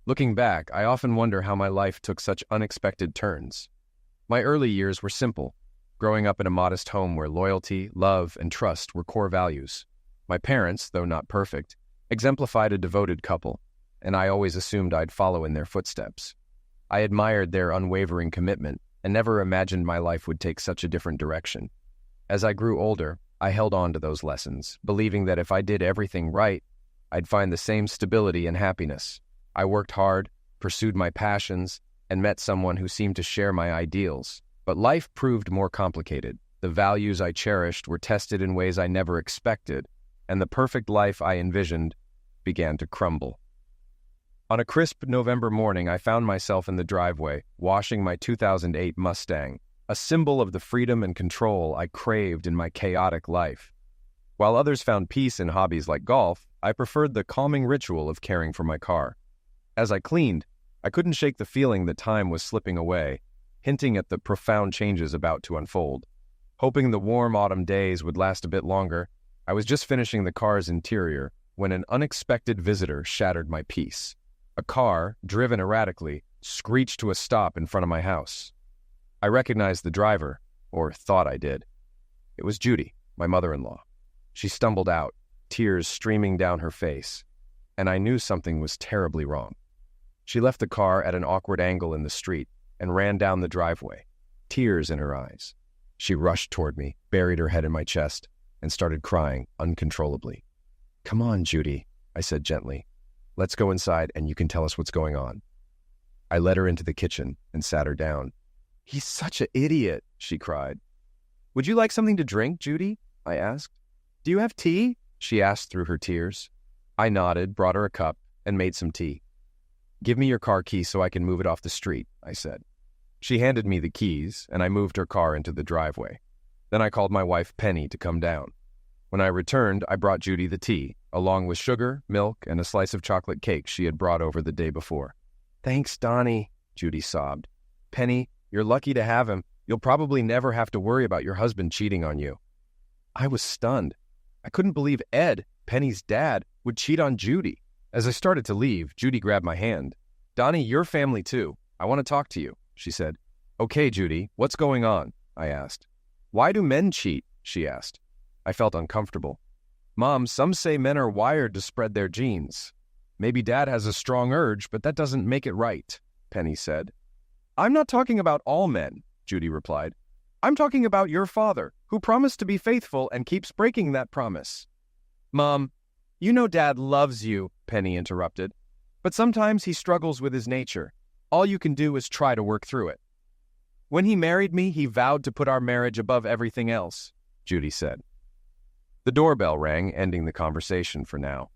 Looking back, I often wonder how my life took such unexpected turns. My early years were simple, growing up in a modest home where loyalty, love, and trust were core values. My parents, though not perfect, exemplified a devoted couple, and I always assumed I'd follow in their footsteps. I admired their unwavering commitment and never imagined my life would take such a different direction. As I grew older, I held on to those lessons, believing that if I did everything right, I'd find the same stability and happiness. I worked hard, pursued my passions, and met someone who seemed to share my ideals. But life proved more complicated. The values I cherished were tested in ways I never expected, and the perfect life I envisioned began to crumble. On a crisp November morning, I found myself in the driveway, washing my 2008 Mustang, a symbol of the freedom and control I craved in my chaotic life. While others found peace in hobbies like golf, I preferred the calming ritual of caring for my car. As I cleaned, I couldn't shake the feeling that time was slipping away, hinting at the profound changes about to unfold. Hoping the warm autumn days would last a bit longer, I was just finishing the car's interior when an unexpected visitor shattered my peace. A car, driven erratically, screeched to a stop in front of my house. I recognized the driver, or thought I did. It was Judy, my mother-in-law. She stumbled out, tears streaming down her face, and I knew something was terribly wrong. She left the car at an awkward angle in the street and ran down the driveway, tears in her eyes. She rushed toward me, buried her head in my chest, and started crying uncontrollably. "Come on, Judy," I said gently. "Let's go inside and you can tell us what's going on." I led her into the kitchen and sat her down. "He's such an idiot," she cried. "Would you like something to drink, Judy?" I asked. "Do you have tea?" she asked through her tears. I nodded, brought her a cup, and made some tea. "Give me your car key so I can move it off the street," I said. She handed me the keys, and I moved her car into the driveway. Then I called my wife, Penny, to come down. When I returned, I brought Judy the tea, along with sugar, milk, and a slice of chocolate cake she had brought over the day before. "Thanks, Donnie," Judy sobbed. "Penny, you're lucky to have him. You'll probably never have to worry about your husband cheating on you." I was stunned. I couldn't believe Ed, Penny's dad, would cheat on Judy. As I started to leave, Judy grabbed my hand. "Donnie, you're family too. I want to talk to you," she said. "Okay, Judy, what's going on?" I asked. "Why do men cheat?" she asked. I felt uncomfortable. "Mom, some say men are wired to spread their genes. Maybe Dad has a strong urge, but that doesn't make it right," Penny said. "I'm not talking about all men," Judy replied. "I'm talking about your father, who promised to be faithful and keeps breaking that promise." "Mom, you know Dad loves you," Penny interrupted. "But sometimes he struggles with his nature. All you can do is try to work through it." "When he married me, he vowed to put our marriage above everything else," Judy said. The doorbell rang, ending the conversation for now.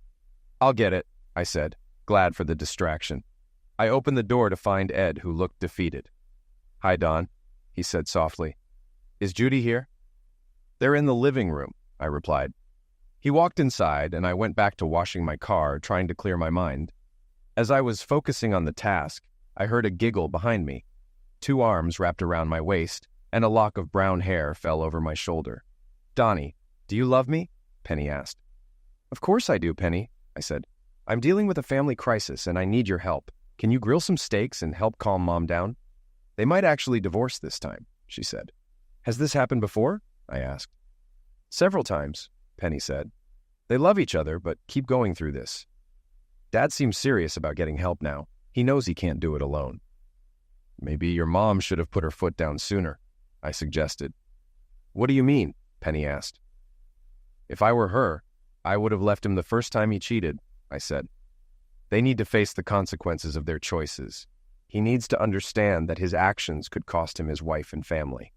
"I'll get it," I said, glad for the distraction. I opened the door to find Ed, who looked defeated. "Hi, Don," he said softly. "Is Judy here?" "They're in the living room," I replied. He walked inside, and I went back to washing my car, trying to clear my mind. As I was focusing on the task, I heard a giggle behind me. 2 arms wrapped around my waist, and a lock of brown hair fell over my shoulder. "Donnie, do you love me?" Penny asked. "Of course I do, Penny," I said. "I'm dealing with a family crisis, and I need your help. Can you grill some steaks and help calm Mom down?" "They might actually divorce this time," she said. "Has this happened before?" I asked. "Several times," Penny said. "They love each other, but keep going through this. Dad seems serious about getting help now. He knows he can't do it alone." "Maybe your mom should have put her foot down sooner," I suggested. "What do you mean?" Penny asked. "If I were her, I would have left him the first time he cheated," I said. "They need to face the consequences of their choices. He needs to understand that his actions could cost him his wife and family."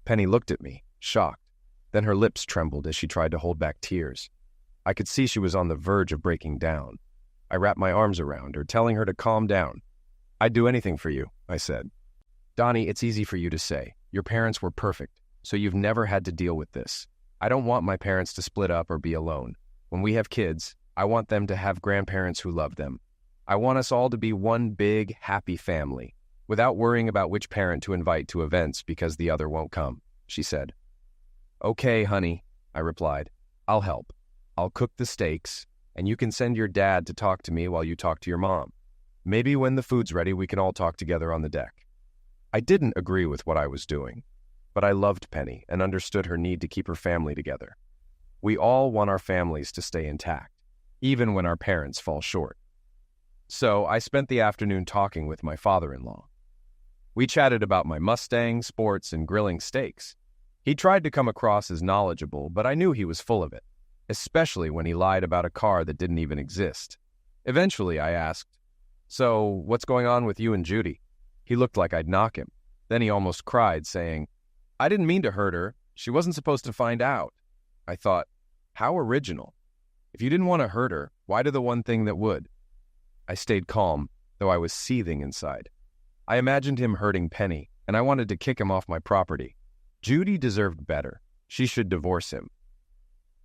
Penny looked at me, shocked. Then her lips trembled as she tried to hold back tears. I could see she was on the verge of breaking down. I wrapped my arms around her, telling her to calm down. "I'd do anything for you," I said. "Donnie, it's easy for you to say. Your parents were perfect, so you've never had to deal with this. I don't want my parents to split up or be alone. When we have kids, I want them to have grandparents who love them. I want us all to be one big, happy family, without worrying about which parent to invite to events because the other won't come," she said. "Okay, honey," I replied. "I'll help. I'll cook the steaks, and you can send your dad to talk to me while you talk to your mom." Maybe when the food's ready, we can all talk together on the deck. I didn't agree with what I was doing, but I loved Penny and understood her need to keep her family together. We all want our families to stay intact, even when our parents fall short. So I spent the afternoon talking with my father-in-law. We chatted about my Mustang, sports, and grilling steaks. He tried to come across as knowledgeable, but I knew he was full of it, especially when he lied about a car that didn't even exist. Eventually, I asked, "So, what's going on with you and Judy?" He looked like I'd knock him. Then he almost cried, saying, "I didn't mean to hurt her. She wasn't supposed to find out." I thought, how original. If you didn't want to hurt her, why do the one thing that would? I stayed calm, though I was seething inside. I imagined him hurting Penny, and I wanted to kick him off my property. Judy deserved better. She should divorce him.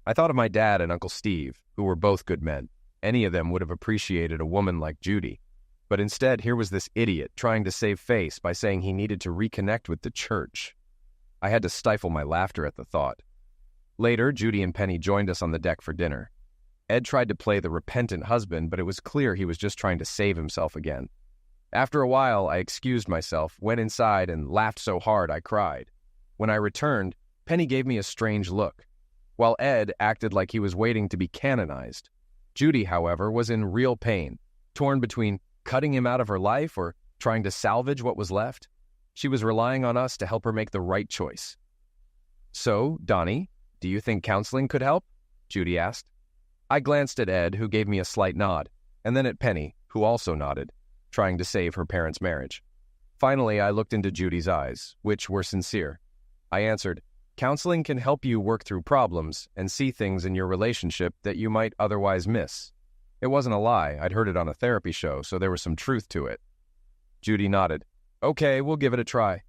I thought of my dad and Uncle Steve, who were both good men. Any of them would have appreciated a woman like Judy. But instead, here was this idiot trying to save face by saying he needed to reconnect with the church. I had to stifle my laughter at the thought. Later, Judy and Penny joined us on the deck for dinner. Ed tried to play the repentant husband, but it was clear he was just trying to save himself again. After a while, I excused myself, went inside, and laughed so hard I cried. When I returned, Penny gave me a strange look, while Ed acted like he was waiting to be canonized. Judy, however, was in real pain, torn between cutting him out of her life or trying to salvage what was left. She was relying on us to help her make the right choice. "So, Donnie, do you think counseling could help?" Judy asked. I glanced at Ed, who gave me a slight nod, and then at Penny, who also nodded, trying to save her parents' marriage. Finally, I looked into Judy's eyes, which were sincere. I answered, "Counseling can help you work through problems and see things in your relationship that you might otherwise miss." It wasn't a lie. I'd heard it on a therapy show, so there was some truth to it. Judy nodded. "Okay, we'll give it a try."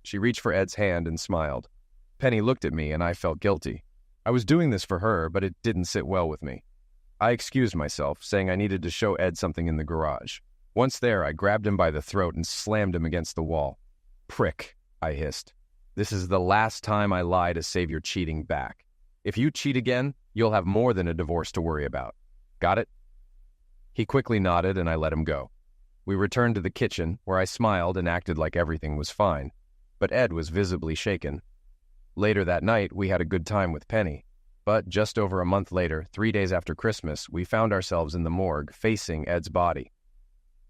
She reached for Ed's hand and smiled. Penny looked at me, and I felt guilty. I was doing this for her, but it didn't sit well with me. I excused myself, saying I needed to show Ed something in the garage. Once there, I grabbed him by the throat and slammed him against the wall. "Prick," I hissed. "This is the last time I lie to save your cheating back. If you cheat again, you'll have more than a divorce to worry about. Got it?" He quickly nodded, and I let him go. We returned to the kitchen, where I smiled and acted like everything was fine, but Ed was visibly shaken. Later that night, we had a good time with Penny, but just over a month later, 3 days after Christmas, we found ourselves in the morgue facing Ed's body.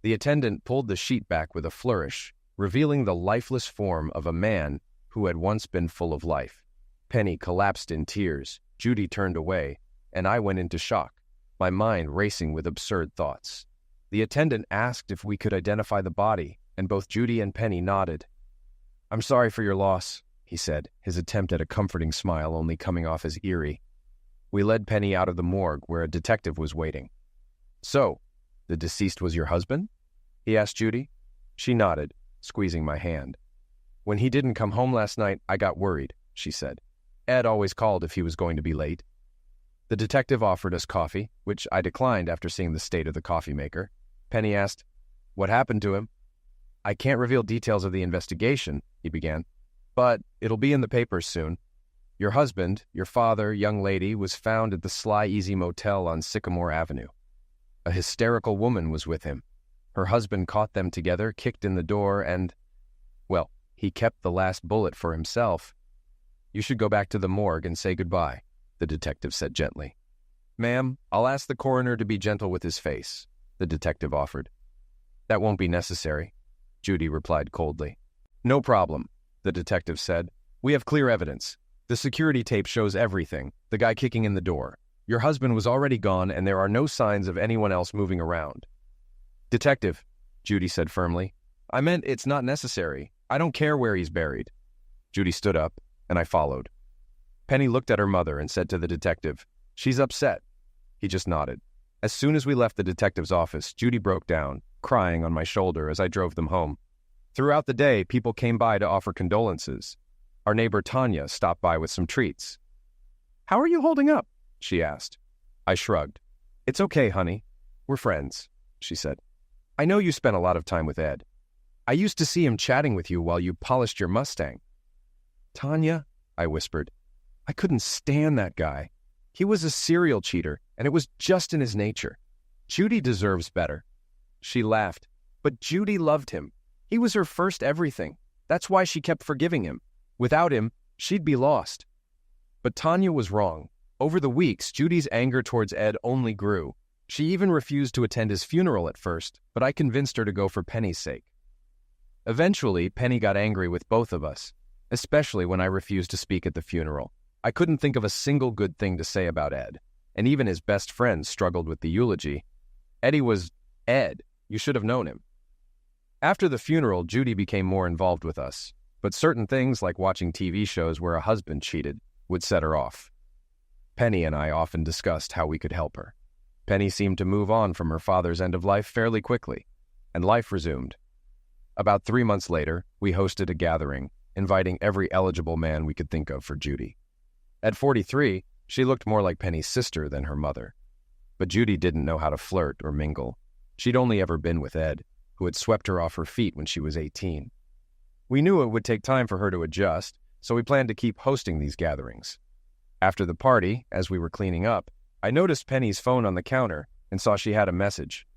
The attendant pulled the sheet back with a flourish, revealing the lifeless form of a man who had once been full of life. Penny collapsed in tears, Judy turned away, and I went into shock, my mind racing with absurd thoughts. The attendant asked if we could identify the body, and both Judy and Penny nodded. "I'm sorry for your loss," he said, his attempt at a comforting smile only coming off as eerie. We led Penny out of the morgue, where a detective was waiting. "So, the deceased was your husband?" he asked Judy. She nodded, squeezing my hand. "When he didn't come home last night, I got worried," she said. "Ed always called if he was going to be late." The detective offered us coffee, which I declined after seeing the state of the coffee maker. Penny asked, "What happened to him?" "I can't reveal details of the investigation," he began, "but it'll be in the papers soon. Your husband, your father, young lady, was found at the Sly Easy Motel on Sycamore Avenue. A hysterical woman was with him. Her husband caught them together, kicked in the door, and, well, he kept the last bullet for himself. You should go back to the morgue and say goodbye," the detective said gently. "Ma'am, I'll ask the coroner to be gentle with his face," the detective offered. "That won't be necessary," Judy replied coldly. "No problem," the detective said. "We have clear evidence. The security tape shows everything, the guy kicking in the door. Your husband was already gone, and there are no signs of anyone else moving around." "Detective," Judy said firmly, "I meant it's not necessary. I don't care where he's buried." Judy stood up, and I followed. Penny looked at her mother and said to the detective, "She's upset." He just nodded. As soon as we left the detective's office, Judy broke down, crying on my shoulder as I drove them home. Throughout the day, people came by to offer condolences. Our neighbor Tanya stopped by with some treats. "How are you holding up?" she asked. I shrugged. "It's okay, honey. We're friends," she said. "I know you spent a lot of time with Ed. I used to see him chatting with you while you polished your Mustang." "Tanya," I whispered, "I couldn't stand that guy. He was a serial cheater, and it was just in his nature. Judy deserves better." She laughed. But Judy loved him. He was her first everything. That's why she kept forgiving him. Without him, she'd be lost. But Tanya was wrong. Over the weeks, Judy's anger towards Ed only grew. She even refused to attend his funeral at first, but I convinced her to go for Penny's sake. Eventually, Penny got angry with both of us, especially when I refused to speak at the funeral. I couldn't think of a single good thing to say about Ed, and even his best friends struggled with the eulogy. Eddie was Ed. You should have known him. After the funeral, Judy became more involved with us, but certain things like watching TV shows where a husband cheated would set her off. Penny and I often discussed how we could help her. Penny seemed to move on from her father's end of life fairly quickly, and life resumed. About 3 months later, we hosted a gathering, inviting every eligible man we could think of for Judy. At 43, she looked more like Penny's sister than her mother. But Judy didn't know how to flirt or mingle. She'd only ever been with Ed, who had swept her off her feet when she was 18. We knew it would take time for her to adjust, so we planned to keep hosting these gatherings. After the party, as we were cleaning up, I noticed Penny's phone on the counter and saw she had a message.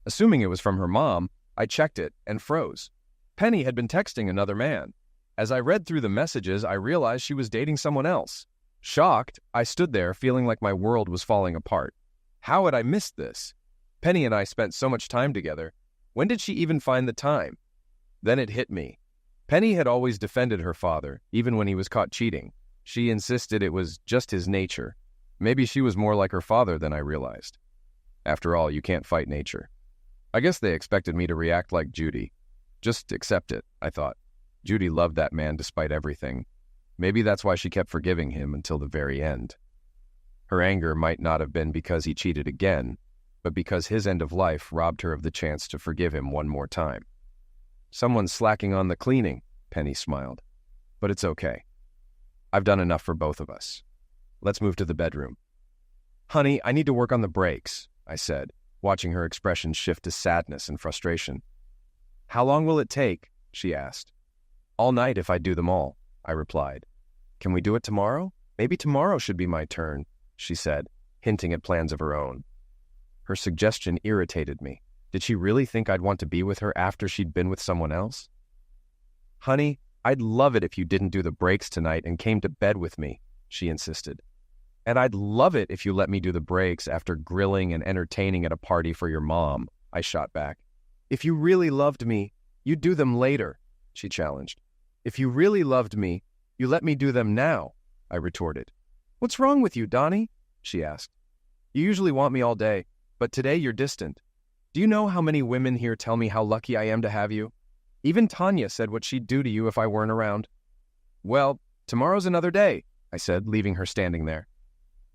Assuming it was from her mom, I checked it and froze. Penny had been texting another man. As I read through the messages, I realized she was dating someone else. Shocked, I stood there feeling like my world was falling apart. How had I missed this? Penny and I spent so much time together. When did she even find the time? Then it hit me. Penny had always defended her father, even when he was caught cheating. She insisted it was just his nature. Maybe she was more like her father than I realized. After all, you can't fight nature. I guess they expected me to react like Judy. Just accept it, I thought. Judy loved that man despite everything. Maybe that's why she kept forgiving him until the very end. Her anger might not have been because he cheated again, but because his end of life robbed her of the chance to forgive him one more time. Someone's slacking on the cleaning, Penny smiled. But it's okay. I've done enough for both of us. Let's move to the bedroom. Honey, I need to work on the brakes, I said, watching her expression shift to sadness and frustration. How long will it take? She asked. All night if I do them all, I replied. Can we do it tomorrow? Maybe tomorrow should be my turn, she said, hinting at plans of her own. Her suggestion irritated me. Did she really think I'd want to be with her after she'd been with someone else? Honey, I'd love it if you didn't do the brakes tonight and came to bed with me, she insisted. And I'd love it if you let me do the brakes after grilling and entertaining at a party for your mom, I shot back. If you really loved me, you'd do them later, she challenged. If you really loved me, you let me do them now, I retorted. What's wrong with you, Donnie? She asked. You usually want me all day, but today you're distant. Do you know how many women here tell me how lucky I am to have you? Even Tanya said what she'd do to you if I weren't around. Well, tomorrow's another day, I said, leaving her standing there.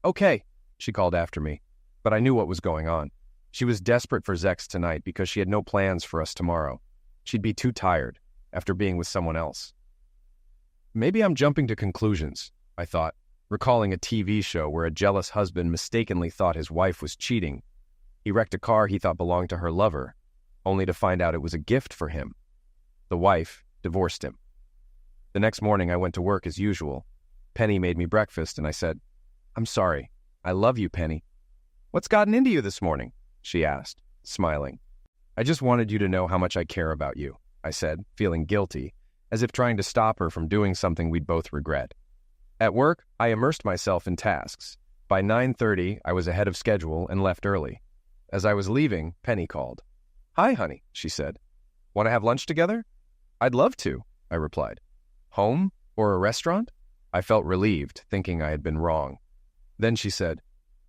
Okay, she called after me, but I knew what was going on. She was desperate for Zex tonight because she had no plans for us tomorrow. She'd be too tired after being with someone else. Maybe I'm jumping to conclusions, I thought, recalling a TV show where a jealous husband mistakenly thought his wife was cheating. He wrecked a car he thought belonged to her lover, only to find out it was a gift for him. The wife divorced him. The next morning I went to work as usual. Penny made me breakfast and I said, I'm sorry. I love you, Penny. What's gotten into you this morning? She asked, smiling. I just wanted you to know how much I care about you, I said, feeling guilty, as if trying to stop her from doing something we'd both regret. At work, I immersed myself in tasks. By 9:30, I was ahead of schedule and left early. As I was leaving, Penny called. Hi, honey, she said. Want to have lunch together? I'd love to, I replied. Home or a restaurant? I felt relieved, thinking I had been wrong. Then she said,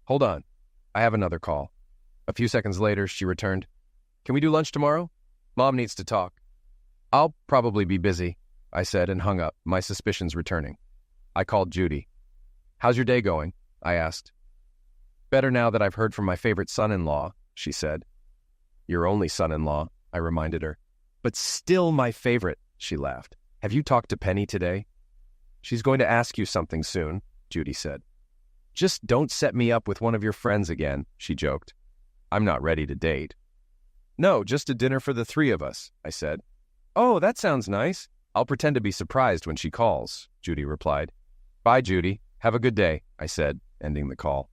Hold on, I have another call. A few seconds later, she returned. Can we do lunch tomorrow? Mom needs to talk. I'll probably be busy, I said and hung up, my suspicions returning. I called Judy. How's your day going? I asked. Better now that I've heard from my favorite son-in-law, she said. Your only son-in-law, I reminded her. But still my favorite, she laughed. Have you talked to Penny today? She's going to ask you something soon, Judy said. Just don't set me up with one of your friends again, she joked. I'm not ready to date. No, just a dinner for the three of us, I said. Oh, that sounds nice. I'll pretend to be surprised when she calls, Judy replied. Bye, Judy. Have a good day, I said, ending the call.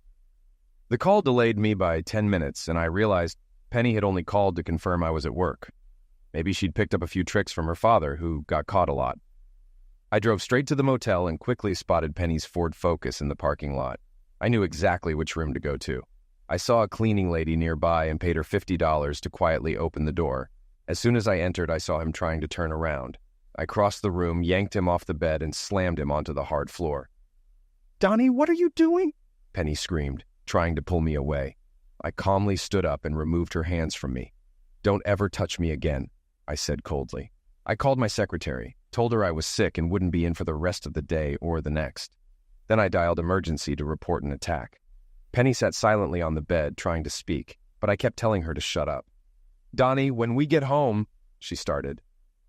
The call delayed me by 10 minutes, and I realized Penny had only called to confirm I was at work. Maybe she'd picked up a few tricks from her father, who got caught a lot. I drove straight to the motel and quickly spotted Penny's Ford Focus in the parking lot. I knew exactly which room to go to. I saw a cleaning lady nearby and paid her $50 to quietly open the door. As soon as I entered, I saw him trying to turn around. I crossed the room, yanked him off the bed, and slammed him onto the hard floor. "Donnie, what are you doing?" Penny screamed, trying to pull me away. I calmly stood up and removed her hands from me. "Don't ever touch me again," I said coldly. I called my secretary, told her I was sick and wouldn't be in for the rest of the day or the next. Then I dialed emergency to report an attack. Penny sat silently on the bed, trying to speak, but I kept telling her to shut up. "Donnie, when we get home," she started.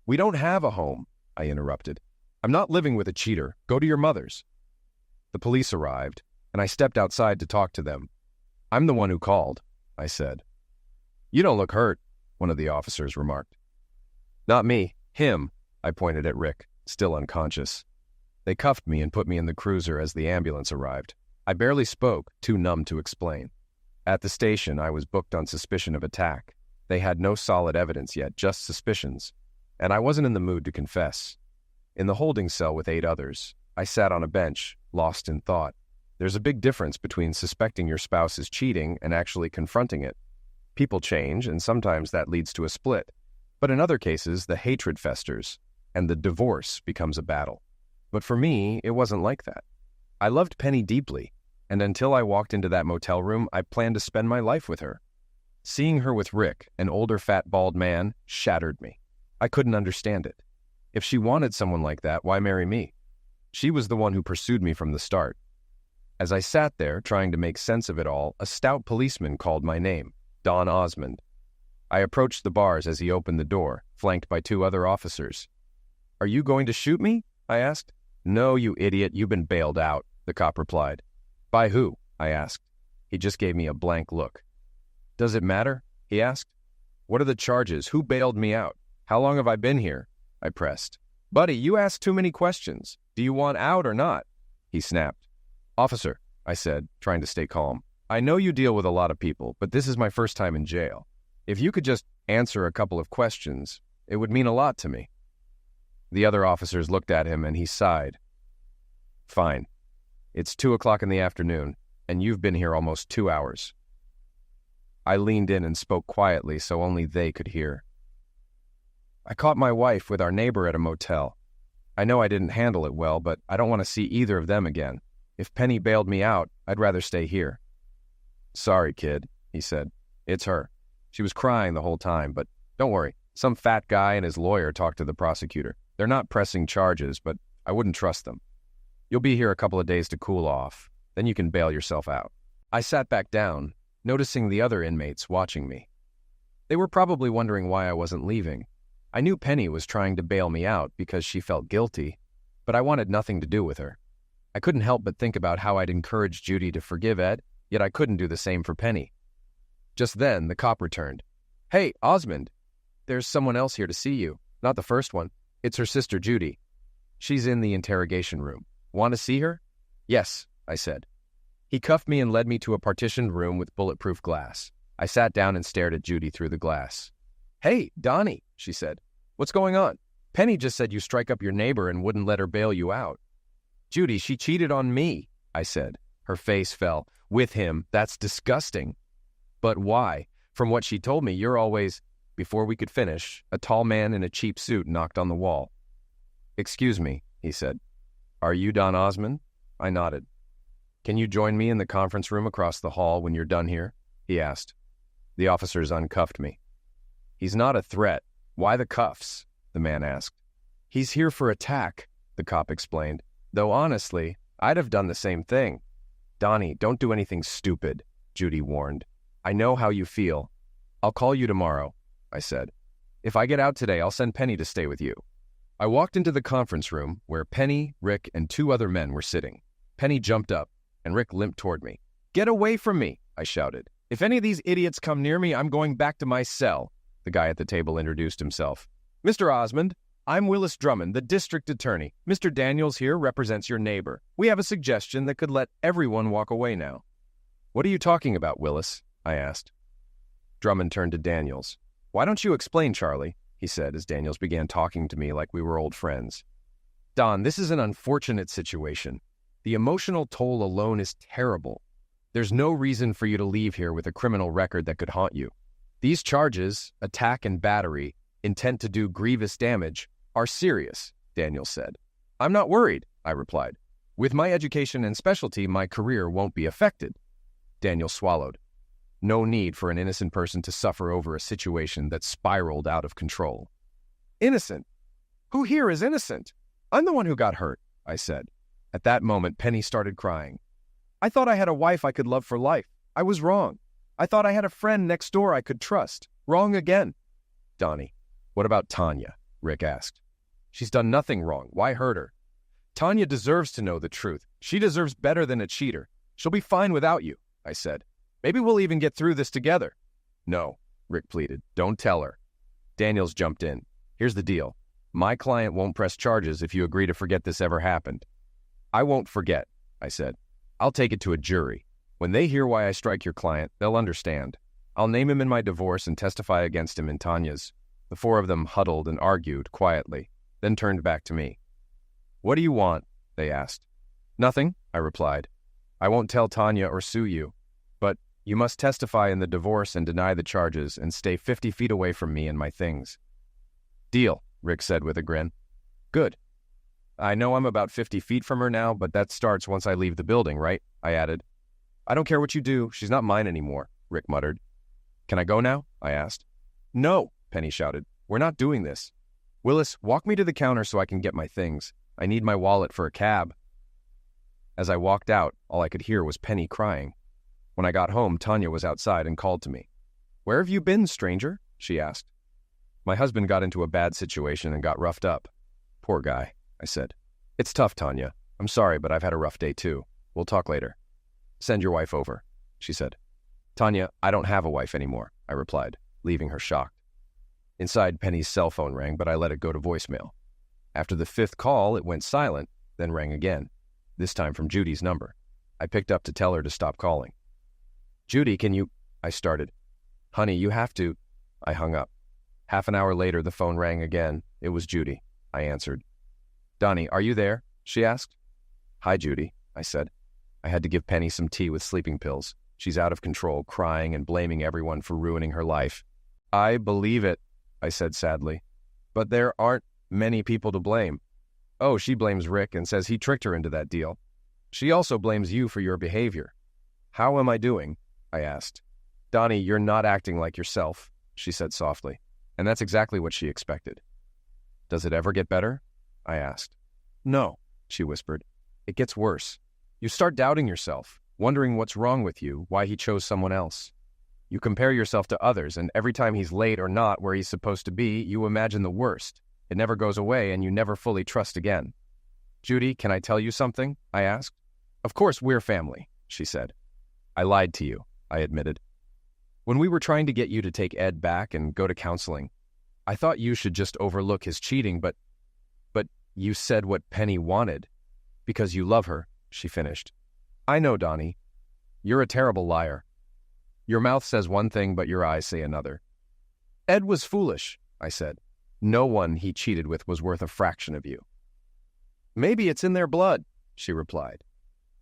"We don't have a home," I interrupted. "I'm not living with a cheater. Go to your mother's." The police arrived, and I stepped outside to talk to them. "I'm the one who called," I said. "You don't look hurt," one of the officers remarked. "Not me, him," I pointed at Rick, still unconscious. They cuffed me and put me in the cruiser as the ambulance arrived. I barely spoke, too numb to explain. At the station, I was booked on suspicion of attack. They had no solid evidence yet, just suspicions, and I wasn't in the mood to confess. In the holding cell with 8 others, I sat on a bench, lost in thought. There's a big difference between suspecting your spouse is cheating and actually confronting it. People change, and sometimes that leads to a split. But in other cases, the hatred festers, and the divorce becomes a battle. But for me, it wasn't like that. I loved Penny deeply, and until I walked into that motel room, I planned to spend my life with her. Seeing her with Rick, an older fat bald man, shattered me. I couldn't understand it. If she wanted someone like that, why marry me? She was the one who pursued me from the start. As I sat there, trying to make sense of it all, a stout policeman called my name, Don Osmond. I approached the bars as he opened the door, flanked by 2 other officers. "Are you going to shoot me?" I asked. "No, you idiot, you've been bailed out," the cop replied. "By who?" I asked. He just gave me a blank look. "Does it matter?" he asked. "What are the charges? Who bailed me out? How long have I been here?" I pressed. "Buddy, you ask too many questions. Do you want out or not?" He snapped. "Officer," I said, trying to stay calm, "I know you deal with a lot of people, but this is my first time in jail. If you could just answer a couple of questions, it would mean a lot to me." The other officers looked at him and he sighed. "Fine. It's 2 o'clock in the afternoon, and you've been here almost 2 hours. I leaned in and spoke quietly so only they could hear. "I caught my wife with our neighbor at a motel. I know I didn't handle it well, but I don't want to see either of them again. If Penny bailed me out, I'd rather stay here." "Sorry, kid," he said. "It's her. She was crying the whole time, but don't worry. Some fat guy and his lawyer talked to the prosecutor. They're not pressing charges, but I wouldn't trust them. You'll be here a couple of days to cool off. Then you can bail yourself out." I sat back down, noticing the other inmates watching me. They were probably wondering why I wasn't leaving. I knew Penny was trying to bail me out because she felt guilty, but I wanted nothing to do with her. I couldn't help but think about how I'd encouraged Judy to forgive Ed, yet I couldn't do the same for Penny. Just then, the cop returned. "Hey, Osmond, there's someone else here to see you. Not the first one. It's her sister, Judy. She's in the interrogation room. Want to see her?" "Yes," I said. He cuffed me and led me to a partitioned room with bulletproof glass. I sat down and stared at Judy through the glass. "Hey, Donnie," she said. "What's going on? Penny just said you strike up your neighbor and wouldn't let her bail you out." "Judy, she cheated on me," I said. Her face fell. "With him? That's disgusting." "But why? From what she told me, you're always—" Before we could finish, a tall man in a cheap suit knocked on the wall. "Excuse me," he said. "Are you Don Osmond?" I nodded. "Can you join me in the conference room across the hall when you're done here?" he asked. The officers uncuffed me. "He's not a threat. Why the cuffs?" the man asked. "He's here for attack," the cop explained. "Though honestly, I'd have done the same thing." "Donnie, don't do anything stupid," Judy warned. "I know how you feel. I'll call you tomorrow," I said. "If I get out today, I'll send Penny to stay with you." I walked into the conference room where Penny, Rick, and 2 other men were sitting. Penny jumped up, and Rick limped toward me. "Get away from me," I shouted. "If any of these idiots come near me, I'm going back to my cell." The guy at the table introduced himself. "Mr. Osmond, I'm Willis Drummond, the district attorney. Mr. Daniels here represents your neighbor. We have a suggestion that could let everyone walk away now." "What are you talking about, Willis?" I asked. Drummond turned to Daniels. "Why don't you explain, Charlie? he said as Daniels began talking to me like we were old friends. Don, this is an unfortunate situation. The emotional toll alone is terrible. There's no reason for you to leave here with a criminal record that could haunt you. These charges, attack and battery, intent to do grievous damage, are serious, Daniels said. I'm not worried, I replied. With my education and specialty, my career won't be affected. Daniels swallowed. No need for an innocent person to suffer over a situation that spiraled out of control. Innocent? Who here is innocent? I'm the one who got hurt, I said. At that moment, Penny started crying. I thought I had a wife I could love for life. I was wrong. I thought I had a friend next door I could trust. Wrong again. Donnie, what about Tanya? Rick asked. She's done nothing wrong. Why hurt her? Tanya deserves to know the truth. She deserves better than a cheater. She'll be fine without you, I said. Maybe we'll even get through this together. No, Rick pleaded. Don't tell her. Daniels jumped in. Here's the deal. My client won't press charges if you agree to forget this ever happened. I won't forget, I said. I'll take it to a jury. When they hear why I strike your client, they'll understand. I'll name him in my divorce and testify against him in Tanya's. The four of them huddled and argued quietly, then turned back to me. What do you want? They asked. Nothing, I replied. I won't tell Tanya or sue you, but you must testify in the divorce and deny the charges and stay 50 feet away from me and my things. Deal, Rick said with a grin. Good. I know I'm about 50 feet from her now, but that starts once I leave the building, right? I added. I don't care what you do. She's not mine anymore, Rick muttered. Can I go now? I asked. No, Penny shouted. We're not doing this. Willis, walk me to the counter so I can get my things. I need my wallet for a cab. As I walked out, all I could hear was Penny crying. When I got home, Tanya was outside and called to me. Where have you been, stranger? She asked. My husband got into a bad situation and got roughed up. Poor guy, I said. It's tough, Tanya. I'm sorry, but I've had a rough day too. We'll talk later. Send your wife over, she said. Tanya, I don't have a wife anymore, I replied, leaving her shocked. Inside, Penny's cell phone rang, but I let it go to voicemail. After the 5th call, it went silent, then rang again, this time from Judy's number. I picked up to tell her to stop calling. Judy, can you... I started. Honey, you have to... I hung up. Half an hour later, the phone rang again. It was Judy. I answered. Donnie, are you there? She asked. Hi, Judy, I said. I had to give Penny some tea with sleeping pills. She's out of control, crying and blaming everyone for ruining her life. I believe it, I said sadly. But there aren't many people to blame. Oh, she blames Rick and says he tricked her into that deal. She also blames you for your behavior. How am I doing? I asked. Donnie, you're not acting like yourself, she said softly. And that's exactly what she expected. Does it ever get better? I asked. No, she whispered. It gets worse. You start doubting yourself, wondering what's wrong with you, why he chose someone else. You compare yourself to others, and every time he's late or not where he's supposed to be, you imagine the worst. It never goes away, and you never fully trust again. Judy, can I tell you something? I asked. Of course we're family, she said. I lied to you, I admitted. When we were trying to get you to take Ed back and go to counseling, I thought you should just overlook his cheating, but you said what Penny wanted. Because you love her, she finished. I know, Donnie. You're a terrible liar. Your mouth says one thing, but your eyes say another. Ed was foolish, I said. No one he cheated with was worth a fraction of you. Maybe it's in their blood, she replied.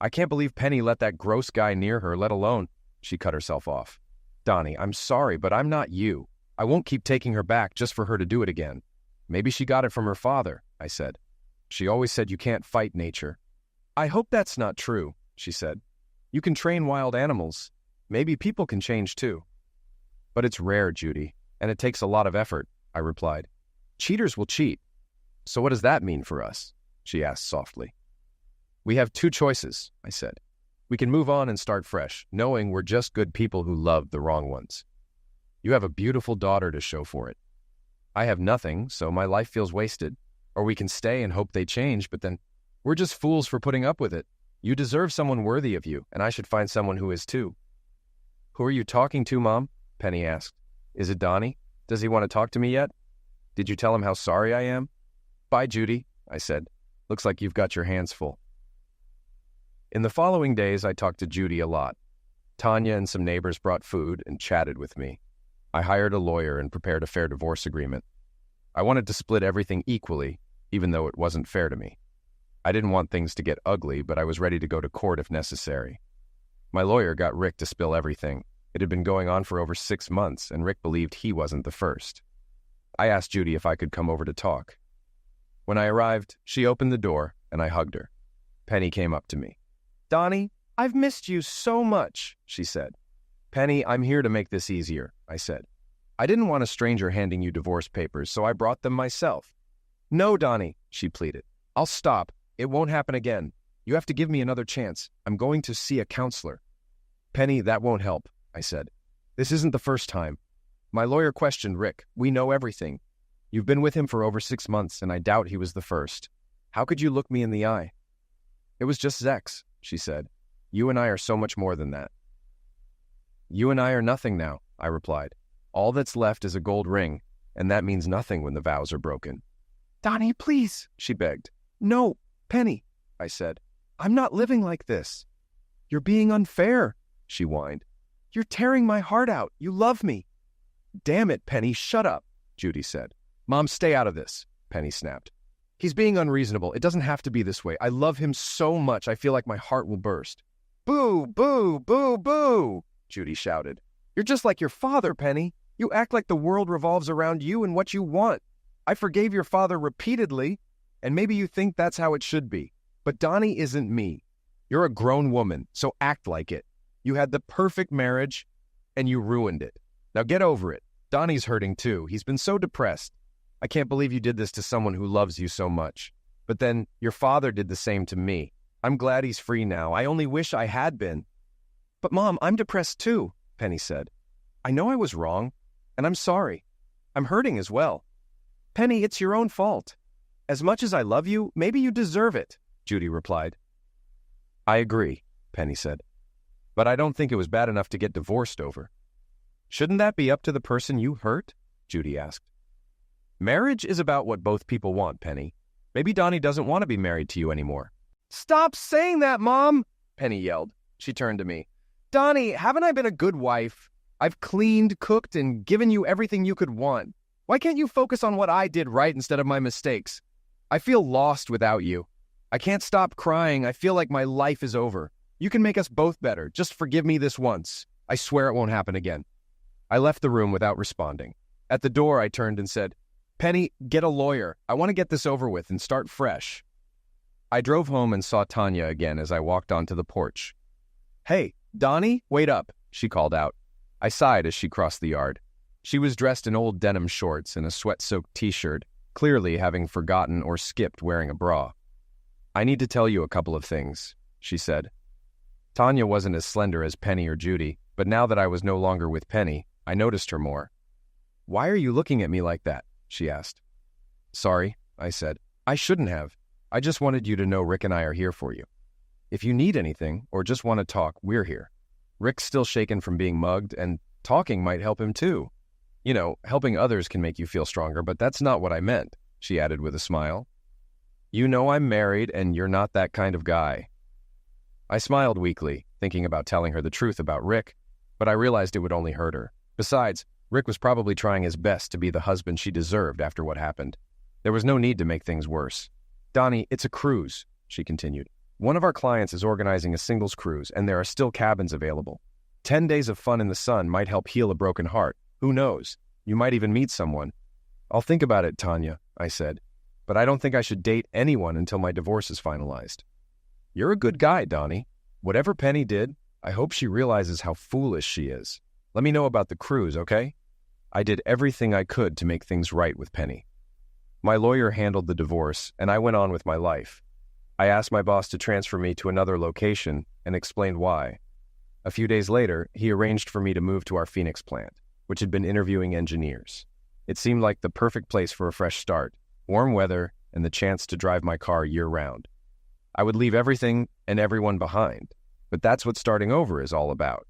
I can't believe Penny let that gross guy near her, let alone... She cut herself off. Donnie, I'm sorry, but I'm not you. I won't keep taking her back just for her to do it again. Maybe she got it from her father, I said. She always said you can't fight nature. I hope that's not true, she said. You can train wild animals. Maybe people can change too. But it's rare, Judy, and it takes a lot of effort, I replied. Cheaters will cheat. So what does that mean for us? She asked softly. We have 2 choices, I said. We can move on and start fresh, knowing we're just good people who loved the wrong ones. You have a beautiful daughter to show for it. I have nothing, so my life feels wasted. Or we can stay and hope they change, but then we're just fools for putting up with it. You deserve someone worthy of you, and I should find someone who is too. Who are you talking to, Mom? Penny asked. Is it Donnie? Does he want to talk to me yet? Did you tell him how sorry I am? Bye, Judy, I said. Looks like you've got your hands full. In the following days, I talked to Judy a lot. Tanya and some neighbors brought food and chatted with me. I hired a lawyer and prepared a fair divorce agreement. I wanted to split everything equally, even though it wasn't fair to me. I didn't want things to get ugly, but I was ready to go to court if necessary. My lawyer got Rick to spill everything. It had been going on for over 6 months, and Rick believed he wasn't the first. I asked Judy if I could come over to talk. When I arrived, she opened the door, and I hugged her. Penny came up to me. "Donnie, I've missed you so much," she said. "Penny, I'm here to make this easier," I said. "I didn't want a stranger handing you divorce papers, so I brought them myself." "No, Donnie," she pleaded. "I'll stop. It won't happen again. You have to give me another chance. I'm going to see a counselor." "Penny, that won't help," I said. "This isn't the first time. My lawyer questioned Rick. We know everything. You've been with him for over 6 months, and I doubt he was the first. How could you look me in the eye?" "It was just Zex," she said. "You and I are so much more than that." "You and I are nothing now," I replied. "All that's left is a gold ring, and that means nothing when the vows are broken." "Donnie, please," she begged. "No, Penny," I said. "I'm not living like this." "You're being unfair," she whined. "You're tearing my heart out. You love me." "Damn it, Penny, shut up," Judy said. "Mom, stay out of this," Penny snapped. "He's being unreasonable. It doesn't have to be this way. I love him so much I feel like my heart will burst." "Boo, boo, boo, boo," Judy shouted. "You're just like your father, Penny. You act like the world revolves around you and what you want. I forgave your father repeatedly, and maybe you think that's how it should be. But Donnie isn't me. You're a grown woman, so act like it. You had the perfect marriage, and you ruined it. Now get over it. Donnie's hurting too. He's been so depressed. I can't believe you did this to someone who loves you so much. But then your father did the same to me. I'm glad he's free now. I only wish I had been." "But Mom, I'm depressed too," Penny said. "I know I was wrong, and I'm sorry. I'm hurting as well." "Penny, it's your own fault. As much as I love you, maybe you deserve it," Judy replied. "I agree," Penny said. "But I don't think it was bad enough to get divorced over." "Shouldn't that be up to the person you hurt?" Judy asked. "Marriage is about what both people want, Penny. Maybe Donnie doesn't want to be married to you anymore." "Stop saying that, Mom!" Penny yelled. She turned to me. "Donnie, haven't I been a good wife? I've cleaned, cooked, and given you everything you could want. Why can't you focus on what I did right instead of my mistakes? I feel lost without you. I can't stop crying. I feel like my life is over. You can make us both better. Just forgive me this once. I swear it won't happen again." I left the room without responding. At the door, I turned and said, "Penny, get a lawyer. I want to get this over with and start fresh." I drove home and saw Tanya again as I walked onto the porch. "Hey, Donnie, wait up," she called out. I sighed as she crossed the yard. She was dressed in old denim shorts and a sweat-soaked t-shirt, clearly having forgotten or skipped wearing a bra. "I need to tell you a couple of things," she said. Tanya wasn't as slender as Penny or Judy, but now that I was no longer with Penny, I noticed her more. "Why are you looking at me like that?" she asked. "Sorry," I said. "I shouldn't have. I just wanted you to know Rick and I are here for you. If you need anything or just want to talk, we're here. Rick's still shaken from being mugged, and talking might help him too. You know, helping others can make you feel stronger, but that's not what I meant," she added with a smile. "You know I'm married, and you're not that kind of guy." I smiled weakly, thinking about telling her the truth about Rick, but I realized it would only hurt her. Besides, Rick was probably trying his best to be the husband she deserved after what happened. There was no need to make things worse. "Donnie, it's a cruise," she continued. "One of our clients is organizing a singles cruise, and there are still cabins available. 10 days of fun in the sun might help heal a broken heart. Who knows? You might even meet someone." "I'll think about it, Tanya," I said. "But I don't think I should date anyone until my divorce is finalized." "You're a good guy, Donnie. Whatever Penny did, I hope she realizes how foolish she is. Let me know about the cruise, okay?" I did everything I could to make things right with Penny. My lawyer handled the divorce, and I went on with my life. I asked my boss to transfer me to another location and explained why. A few days later, he arranged for me to move to our Phoenix plant, which had been interviewing engineers. It seemed like the perfect place for a fresh start, warm weather, and the chance to drive my car year-round. I would leave everything and everyone behind, but that's what starting over is all about.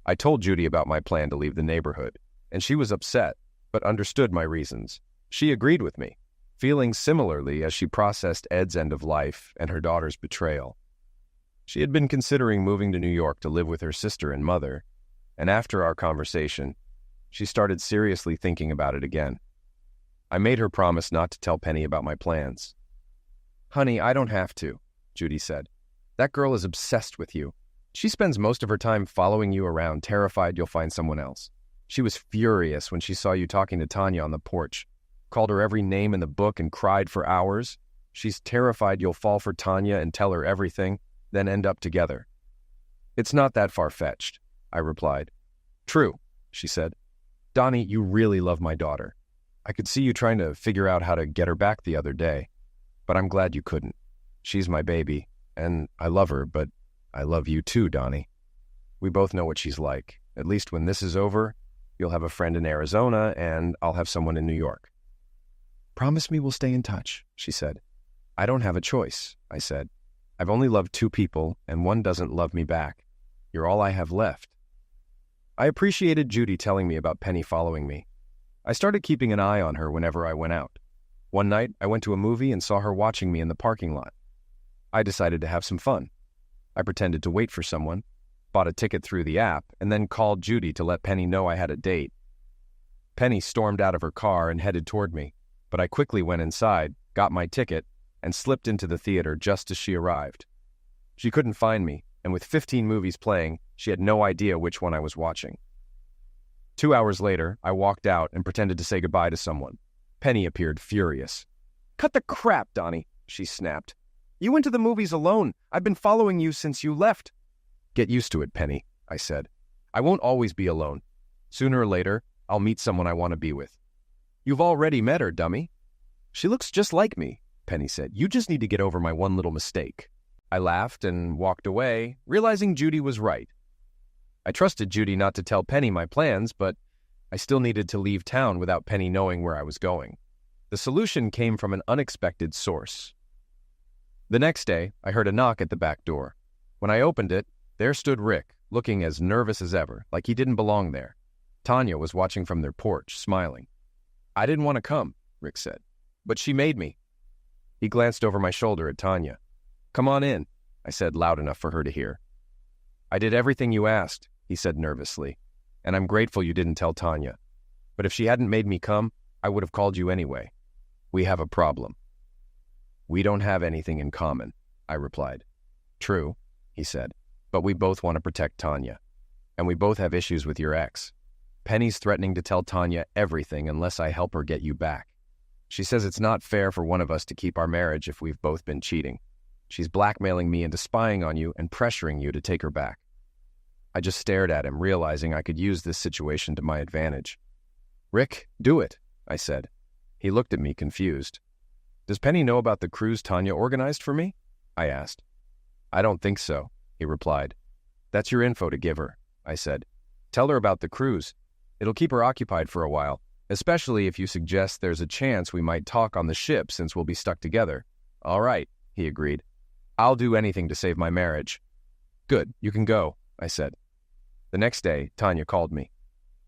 I told Judy about my plan to leave the neighborhood, and she was upset, but understood my reasons. She agreed with me, feeling similarly as she processed Ed's end of life and her daughter's betrayal. She had been considering moving to New York to live with her sister and mother, and after our conversation, she started seriously thinking about it again. I made her promise not to tell Penny about my plans. Honey, I don't have to, Judy said. That girl is obsessed with you. She spends most of her time following you around, terrified you'll find someone else. She was furious when she saw you talking to Tanya on the porch, called her every name in the book and cried for hours. She's terrified you'll fall for Tanya and tell her everything, then end up together. It's not that far-fetched, I replied. True, she said. Donnie, you really love my daughter. I could see you trying to figure out how to get her back the other day, but I'm glad you couldn't. She's my baby, and I love her, but I love you too, Donnie. We both know what she's like. At least when this is over, you'll have a friend in Arizona, and I'll have someone in New York. Promise me we'll stay in touch, she said. I don't have a choice, I said. I've only loved 2 people, and one doesn't love me back. You're all I have left. I appreciated Judy telling me about Penny following me. I started keeping an eye on her whenever I went out. One night, I went to a movie and saw her watching me in the parking lot. I decided to have some fun. I pretended to wait for someone, bought a ticket through the app, and then called Judy to let Penny know I had a date. Penny stormed out of her car and headed toward me, but I quickly went inside, got my ticket, and slipped into the theater just as she arrived. She couldn't find me, and with 15 movies playing, she had no idea which one I was watching. 2 hours later, I walked out and pretended to say goodbye to someone. Penny appeared furious. Cut the crap, Donnie, she snapped. You went to the movies alone. I've been following you since you left. Get used to it, Penny, I said. I won't always be alone. Sooner or later, I'll meet someone I want to be with. You've already met her, dummy. She looks just like me, Penny said. You just need to get over my one little mistake. I laughed and walked away, realizing Judy was right. I trusted Judy not to tell Penny my plans, but I still needed to leave town without Penny knowing where I was going. The solution came from an unexpected source. The next day, I heard a knock at the back door. When I opened it, there stood Rick, looking as nervous as ever, like he didn't belong there. Tanya was watching from their porch, smiling. I didn't want to come, Rick said, but she made me. He glanced over my shoulder at Tanya. Come on in, I said loud enough for her to hear. I did everything you asked, he said nervously, and I'm grateful you didn't tell Tanya. But if she hadn't made me come, I would have called you anyway. We have a problem. We don't have anything in common, I replied. True, he said, but we both want to protect Tanya. And we both have issues with your ex. Penny's threatening to tell Tanya everything unless I help her get you back. She says it's not fair for one of us to keep our marriage if we've both been cheating. She's blackmailing me into spying on you and pressuring you to take her back. I just stared at him, realizing I could use this situation to my advantage. Rick, do it, I said. He looked at me confused. Does Penny know about the cruise Tanya organized for me? I asked. I don't think so, he replied. That's your info to give her, I said. Tell her about the cruise. It'll keep her occupied for a while, especially if you suggest there's a chance we might talk on the ship since we'll be stuck together. All right, he agreed. I'll do anything to save my marriage. Good, you can go, I said. The next day, Tanya called me.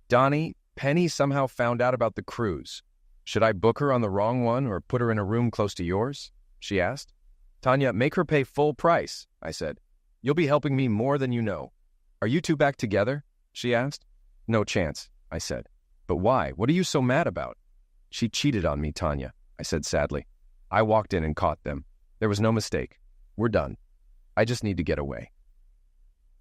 Donnie, Penny somehow found out about the cruise. Should I book her on the wrong one or put her in a room close to yours? She asked. Tanya, make her pay full price, I said. You'll be helping me more than you know. Are you two back together? She asked. No chance, I said. But why? What are you so mad about? She cheated on me, Tanya, I said sadly. I walked in and caught them. There was no mistake. We're done. I just need to get away.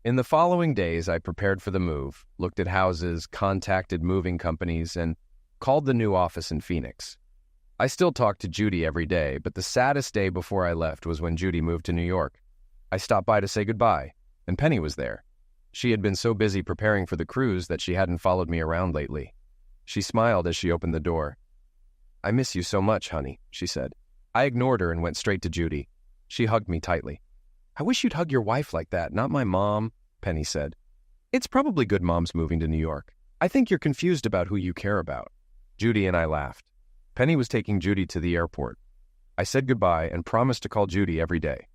In the following days, I prepared for the move, looked at houses, contacted moving companies, and called the new office in Phoenix. I still talked to Judy every day, but the saddest day before I left was when Judy moved to New York. I stopped by to say goodbye, and Penny was there. She had been so busy preparing for the cruise that she hadn't followed me around lately. She smiled as she opened the door. I miss you so much, honey, she said. I ignored her and went straight to Judy. She hugged me tightly. I wish you'd hug your wife like that, not my mom, Penny said. It's probably good mom's moving to New York. I think you're confused about who you care about. Judy and I laughed. Penny was taking Judy to the airport. I said goodbye and promised to call Judy every day.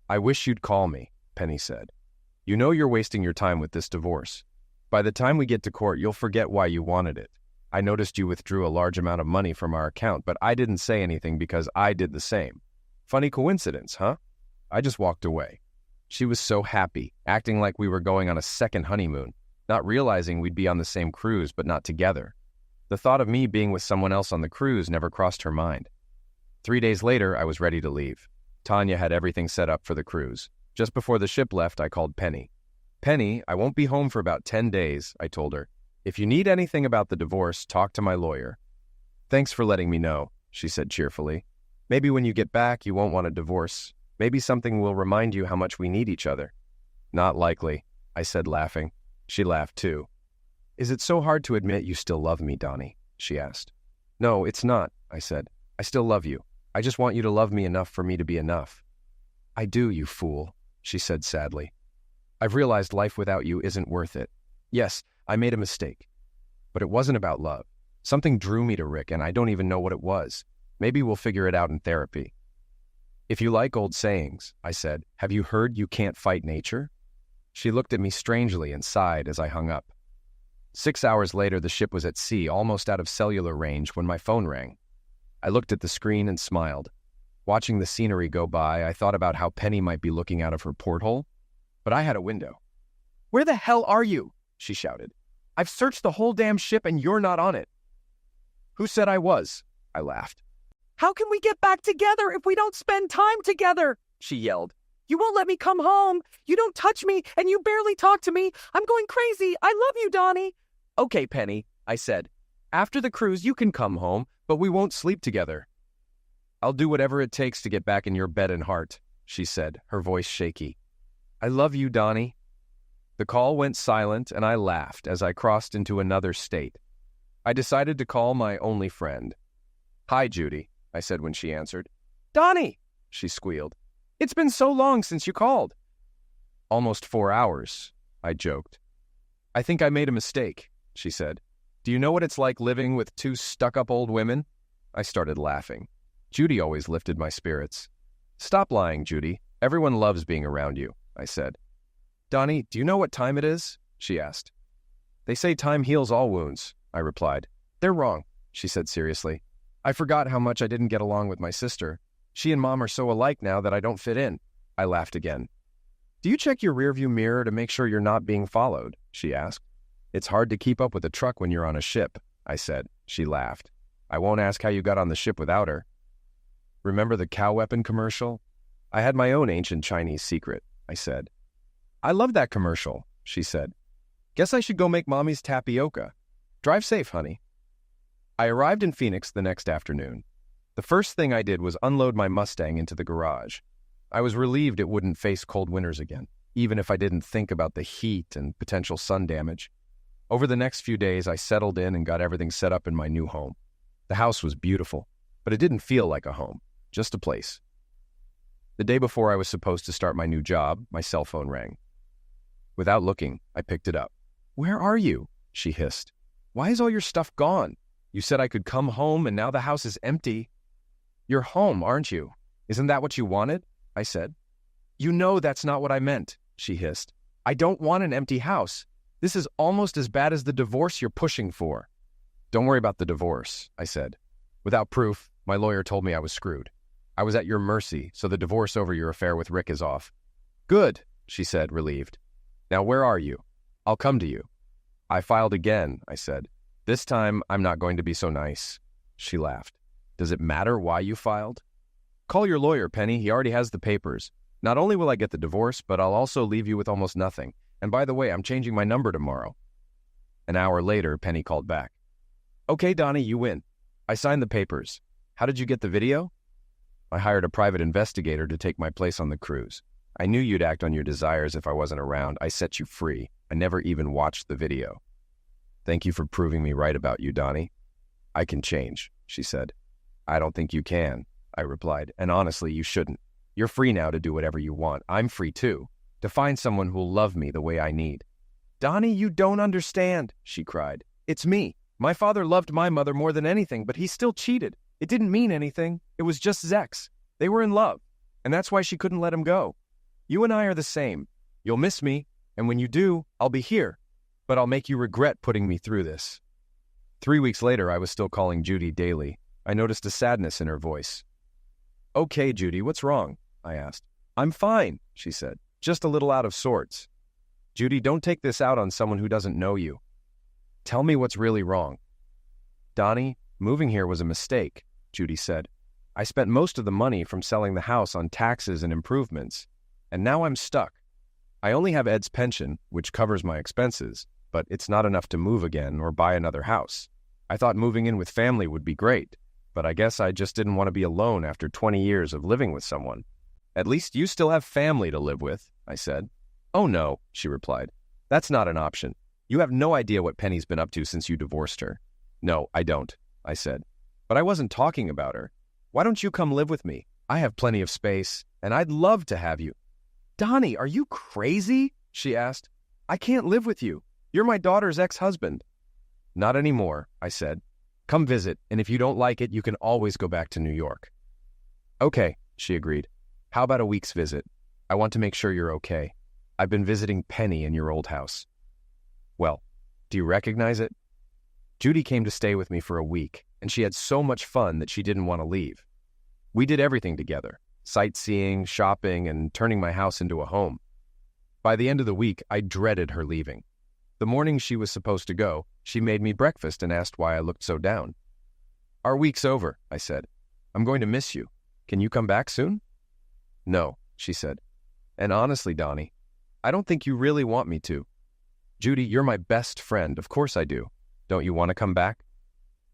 I wish you'd call me, Penny said. You know you're wasting your time with this divorce. By the time we get to court, you'll forget why you wanted it. I noticed you withdrew a large amount of money from our account, but I didn't say anything because I did the same. Funny coincidence, huh? I just walked away. She was so happy, acting like we were going on a second honeymoon, not realizing we'd be on the same cruise but not together. The thought of me being with someone else on the cruise never crossed her mind. 3 days later, I was ready to leave. Tanya had everything set up for the cruise. Just before the ship left, I called Penny. "Penny, I won't be home for about 10 days, I told her. "If you need anything about the divorce, talk to my lawyer." "Thanks for letting me know," she said cheerfully. "Maybe when you get back, you won't want a divorce. Maybe something will remind you how much we need each other." "Not likely," I said, laughing. She laughed too. "Is it so hard to admit you still love me, Donnie?" she asked. "No, it's not," I said. "I still love you. I just want you to love me enough for me to be enough." "I do, you fool," she said sadly. "I've realized life without you isn't worth it. Yes, I made a mistake. But it wasn't about love. Something drew me to Rick, and I don't even know what it was. Maybe we'll figure it out in therapy." "If you like old sayings," I said, "have you heard you can't fight nature?" She looked at me strangely and sighed as I hung up. 6 hours later, the ship was at sea, almost out of cellular range, when my phone rang. I looked at the screen and smiled. Watching the scenery go by, I thought about how Penny might be looking out of her porthole. But I had a window. "Where the hell are you?" she shouted. "I've searched the whole damn ship and you're not on it." "Who said I was?" I laughed. "How can we get back together if we don't spend time together?" she yelled. "You won't let me come home. You don't touch me and you barely talk to me. I'm going crazy. I love you, Donnie." "Okay, Penny," I said. "After the cruise, you can come home, but we won't sleep together." "I'll do whatever it takes to get back in your bed and heart," she said, her voice shaky. "I love you, Donnie." The call went silent, and I laughed as I crossed into another state. I decided to call my only friend. "Hi, Judy," I said when she answered. "Donnie," she squealed. "It's been so long since you called." "Almost 4 hours," I joked. "I think I made a mistake," she said. "Do you know what it's like living with 2 stuck-up old women?" I started laughing. Judy always lifted my spirits. "Stop lying, Judy. Everyone loves being around you," I said. "Donnie, do you know what time it is?" she asked. "They say time heals all wounds," I replied. "They're wrong," she said seriously. "I forgot how much I didn't get along with my sister. She and Mom are so alike now that I don't fit in." I laughed again. "Do you check your rearview mirror to make sure you're not being followed?" she asked. "It's hard to keep up with a truck when you're on a ship," I said. She laughed. "I won't ask how you got on the ship without her." "Remember the cow weapon commercial?" "I had my own ancient Chinese secret," I said. "I love that commercial," she said. "Guess I should go make Mommy's tapioca. Drive safe, honey." I arrived in Phoenix the next afternoon. The first thing I did was unload my Mustang into the garage. I was relieved it wouldn't face cold winters again, even if I didn't think about the heat and potential sun damage. Over the next few days, I settled in and got everything set up in my new home. The house was beautiful, but it didn't feel like a home, just a place. The day before I was supposed to start my new job, my cell phone rang. Without looking, I picked it up. "Where are you?" she hissed. "Why is all your stuff gone? You said I could come home and now the house is empty." "You're home, aren't you? Isn't that what you wanted?" I said. "You know that's not what I meant," she hissed. "I don't want an empty house. This is almost as bad as the divorce you're pushing for." "Don't worry about the divorce," I said. "Without proof, my lawyer told me I was screwed. I was at your mercy, so the divorce over your affair with Rick is off." "Good," she said, relieved. "Now where are you? I'll come to you." "I filed again," I said. "This time, I'm not going to be so nice." She laughed. "Does it matter why you filed?" "Call your lawyer, Penny. He already has the papers. Not only will I get the divorce, but I'll also leave you with almost nothing. And by the way, I'm changing my number tomorrow." An hour later, Penny called back. "Okay, Donnie, you win. I signed the papers. How did you get the video?" "I hired a private investigator to take my place on the cruise. I knew you'd act on your desires if I wasn't around. I set you free. I never even watched the video." "Thank you for proving me right about you, Donnie." "I can change," she said. "I don't think you can," I replied, "and honestly, you shouldn't. You're free now to do whatever you want. I'm free too, to find someone who'll love me the way I need." "Donnie, you don't understand," she cried. "It's me. My father loved my mother more than anything, but he still cheated. It didn't mean anything. It was just Zex. They were in love, and that's why she couldn't let him go. You and I are the same. You'll miss me, and when you do, I'll be here. But I'll make you regret putting me through this." 3 weeks later, I was still calling Judy daily. I noticed a sadness in her voice. "Okay, Judy, what's wrong?" I asked. "I'm fine," she said. "Just a little out of sorts." "Judy, don't take this out on someone who doesn't know you. Tell me what's really wrong." Donnie, moving here was a mistake, Judy said. I spent most of the money from selling the house on taxes and improvements, and now I'm stuck. I only have Ed's pension, which covers my expenses, but it's not enough to move again or buy another house. I thought moving in with family would be great, but I guess I just didn't want to be alone after 20 years of living with someone. At least you still have family to live with, I said. Oh no, she replied. That's not an option. You have no idea what Penny's been up to since you divorced her. No, I don't, I said. But I wasn't talking about her. Why don't you come live with me? I have plenty of space, and I'd love to have you. Donnie, are you crazy? She asked. I can't live with you. You're my daughter's ex-husband. Not anymore, I said. Come visit, and if you don't like it, you can always go back to New York. Okay, she agreed. How about a week's visit? I want to make sure you're okay. I've been visiting Penny in your old house. Well, do you recognize it? Judy came to stay with me for a week, and she had so much fun that she didn't want to leave. We did everything together, sightseeing, shopping, and turning my house into a home. By the end of the week, I dreaded her leaving. The morning she was supposed to go, she made me breakfast and asked why I looked so down. Our week's over, I said. I'm going to miss you. Can you come back soon? No, she said. And honestly, Donnie, I don't think you really want me to. Judy, you're my best friend. Of course I do. Don't you want to come back?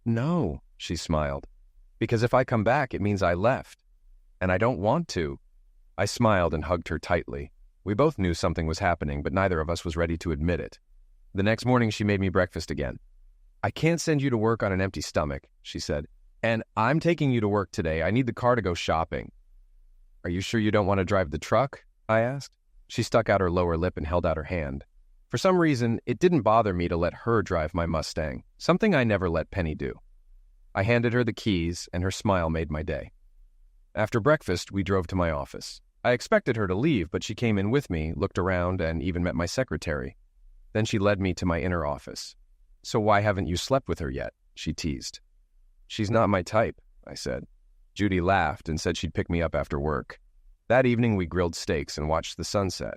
No, she smiled. Because if I come back, it means I left. And I don't want to. I smiled and hugged her tightly. We both knew something was happening, but neither of us was ready to admit it. The next morning, she made me breakfast again. I can't send you to work on an empty stomach, she said. And I'm taking you to work today. I need the car to go shopping. Are you sure you don't want to drive the truck? I asked. She stuck out her lower lip and held out her hand. For some reason, it didn't bother me to let her drive my Mustang, something I never let Penny do. I handed her the keys, and her smile made my day. After breakfast, we drove to my office. I expected her to leave, but she came in with me, looked around, and even met my secretary. Then she led me to my inner office. So why haven't you slept with her yet? She teased. She's not my type, I said. Judy laughed and said she'd pick me up after work. That evening, we grilled steaks and watched the sunset.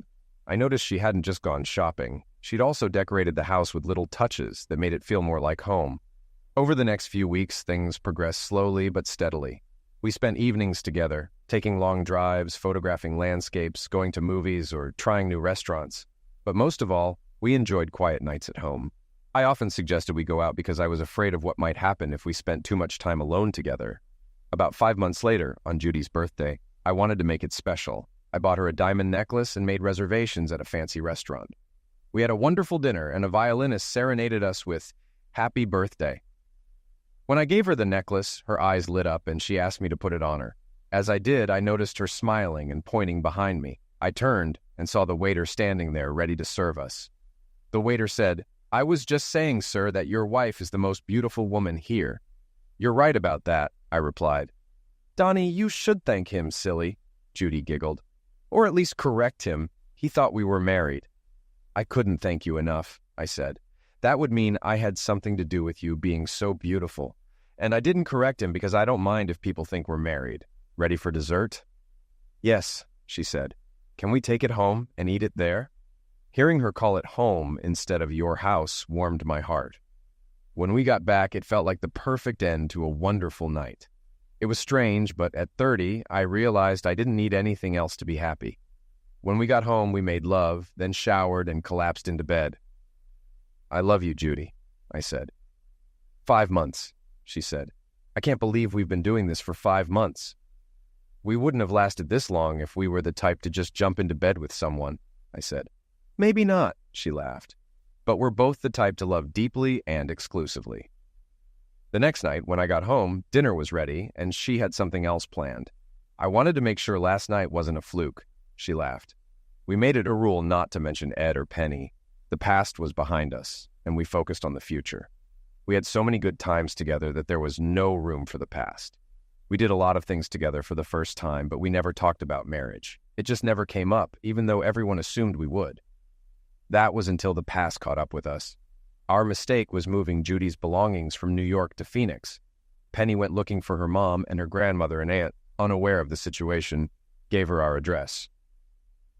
I noticed she hadn't just gone shopping. She'd also decorated the house with little touches that made it feel more like home. Over the next few weeks, things progressed slowly but steadily. We spent evenings together, taking long drives, photographing landscapes, going to movies, or trying new restaurants. But most of all, we enjoyed quiet nights at home. I often suggested we go out because I was afraid of what might happen if we spent too much time alone together. About 5 months later, on Judy's birthday, I wanted to make it special. I bought her a diamond necklace and made reservations at a fancy restaurant. We had a wonderful dinner, and a violinist serenaded us with "Happy Birthday." When I gave her the necklace, her eyes lit up and she asked me to put it on her. As I did, I noticed her smiling and pointing behind me. I turned and saw the waiter standing there ready to serve us. The waiter said, "I was just saying, sir, that your wife is the most beautiful woman here." "You're right about that," I replied. "Donnie, you should thank him, silly," Judy giggled. "Or at least correct him. He thought we were married." "I couldn't thank you enough," I said. "That would mean I had something to do with you being so beautiful. And I didn't correct him because I don't mind if people think we're married. Ready for dessert?" "Yes," she said. "Can we take it home and eat it there?" Hearing her call it home instead of your house warmed my heart. When we got back, it felt like the perfect end to a wonderful night. It was strange, but at 30, I realized I didn't need anything else to be happy. When we got home, we made love, then showered and collapsed into bed. "I love you, Judy," I said. 5 months, she said. "I can't believe we've been doing this for 5 months." "We wouldn't have lasted this long if we were the type to just jump into bed with someone," I said. "Maybe not," she laughed. "But we're both the type to love deeply and exclusively." The next night, when I got home, dinner was ready, and she had something else planned. "I wanted to make sure last night wasn't a fluke," she laughed. We made it a rule not to mention Ed or Penny. The past was behind us, and we focused on the future. We had so many good times together that there was no room for the past. We did a lot of things together for the first time, but we never talked about marriage. It just never came up, even though everyone assumed we would. That was until the past caught up with us. Our mistake was moving Judy's belongings from New York to Phoenix. Penny went looking for her mom, and her grandmother and aunt, unaware of the situation, gave her our address.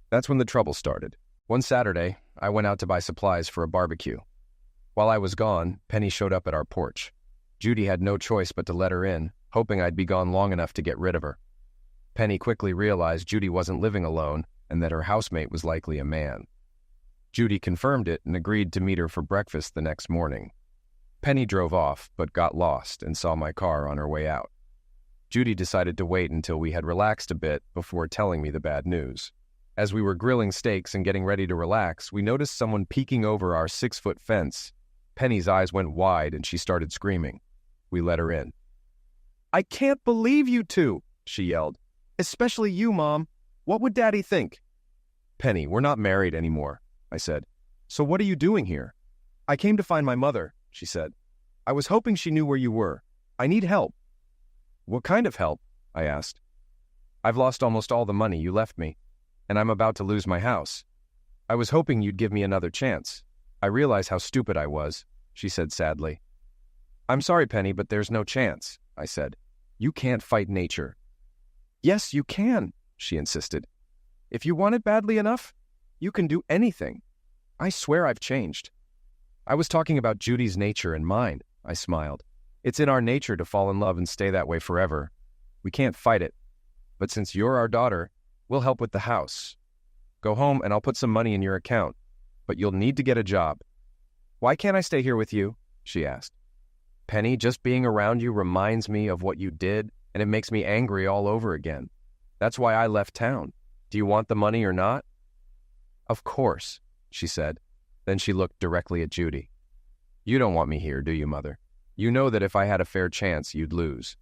That's when the trouble started. One Saturday, I went out to buy supplies for a barbecue. While I was gone, Penny showed up at our porch. Judy had no choice but to let her in, hoping I'd be gone long enough to get rid of her. Penny quickly realized Judy wasn't living alone and that her housemate was likely a man. Judy confirmed it and agreed to meet her for breakfast the next morning. Penny drove off, but got lost and saw my car on her way out. Judy decided to wait until we had relaxed a bit before telling me the bad news. As we were grilling steaks and getting ready to relax, we noticed someone peeking over our 6-foot fence. Penny's eyes went wide and she started screaming. We let her in. "I can't believe you two," she yelled. "Especially you, Mom. What would Daddy think?" "Penny, we're not married anymore," I said. "So what are you doing here?" "I came to find my mother," she said. "I was hoping she knew where you were. I need help." "What kind of help?" I asked. "I've lost almost all the money you left me, and I'm about to lose my house. I was hoping you'd give me another chance. I realize how stupid I was," she said sadly. "I'm sorry, Penny, but there's no chance," I said. "You can't fight nature." "Yes, you can," she insisted. "If you want it badly enough, you can do anything. I swear I've changed." "I was talking about Judy's nature and mine," I smiled. "It's in our nature to fall in love and stay that way forever. We can't fight it. But since you're our daughter, we'll help with the house. Go home and I'll put some money in your account, but you'll need to get a job." "Why can't I stay here with you?" she asked. "Penny, just being around you reminds me of what you did, and it makes me angry all over again. That's why I left town. Do you want the money or not?" "Of course," she said. Then she looked directly at Judy. "You don't want me here, do you, Mother? You know that if I had a fair chance, you'd lose.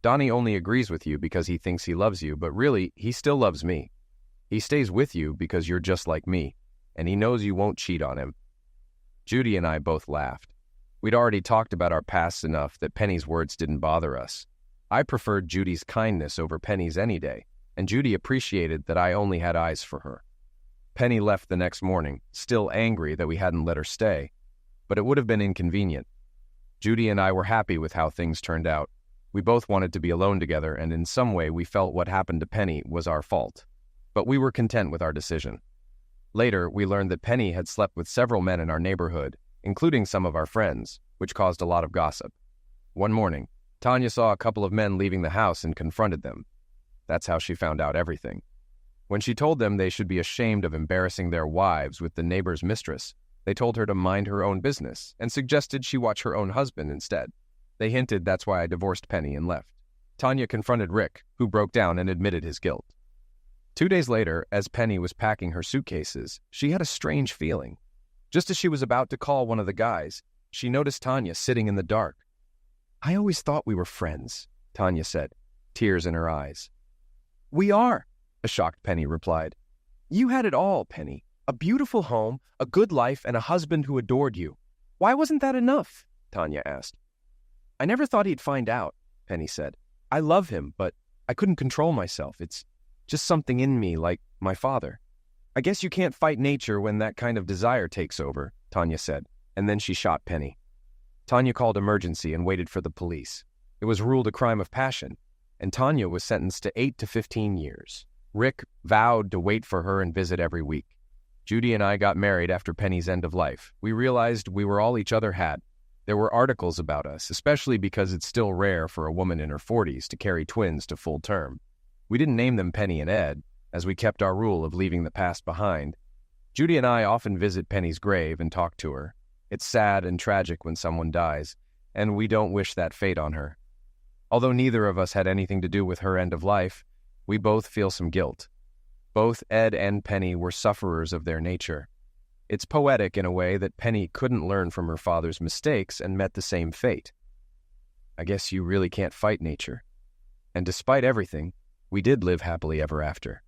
Donnie only agrees with you because he thinks he loves you, but really, he still loves me. He stays with you because you're just like me, and he knows you won't cheat on him." Judy and I both laughed. We'd already talked about our pasts enough that Penny's words didn't bother us. I preferred Judy's kindness over Penny's any day, and Judy appreciated that I only had eyes for her. Penny left the next morning, still angry that we hadn't let her stay, but it would have been inconvenient. Judy and I were happy with how things turned out. We both wanted to be alone together, and in some way we felt what happened to Penny was our fault. But we were content with our decision. Later, we learned that Penny had slept with several men in our neighborhood, including some of our friends, which caused a lot of gossip. One morning, Tanya saw a couple of men leaving the house and confronted them. That's how she found out everything. When she told them they should be ashamed of embarrassing their wives with the neighbor's mistress, they told her to mind her own business and suggested she watch her own husband instead. They hinted that's why I divorced Penny and left. Tanya confronted Rick, who broke down and admitted his guilt. 2 days later, as Penny was packing her suitcases, she had a strange feeling. Just as she was about to call one of the guys, she noticed Tanya sitting in the dark. "I always thought we were friends," Tanya said, tears in her eyes. "We are," a shocked Penny replied. "You had it all, Penny. A beautiful home, a good life, and a husband who adored you. Why wasn't that enough?" Tanya asked. "I never thought he'd find out," Penny said. "I love him, but I couldn't control myself. It's just something in me, like my father." "I guess you can't fight nature when that kind of desire takes over," Tanya said, and then she shot Penny. Tanya called emergency and waited for the police. It was ruled a crime of passion, and Tanya was sentenced to 8 to 15 years. Rick vowed to wait for her and visit every week. Judy and I got married after Penny's end of life. We realized we were all each other had. There were articles about us, especially because it's still rare for a woman in her 40s to carry twins to full term. We didn't name them Penny and Ed, as we kept our rule of leaving the past behind. Judy and I often visit Penny's grave and talk to her. It's sad and tragic when someone dies, and we don't wish that fate on her. Although neither of us had anything to do with her end of life, we both feel some guilt. Both Ed and Penny were sufferers of their nature. It's poetic in a way that Penny couldn't learn from her father's mistakes and met the same fate. I guess you really can't fight nature. And despite everything, we did live happily ever after.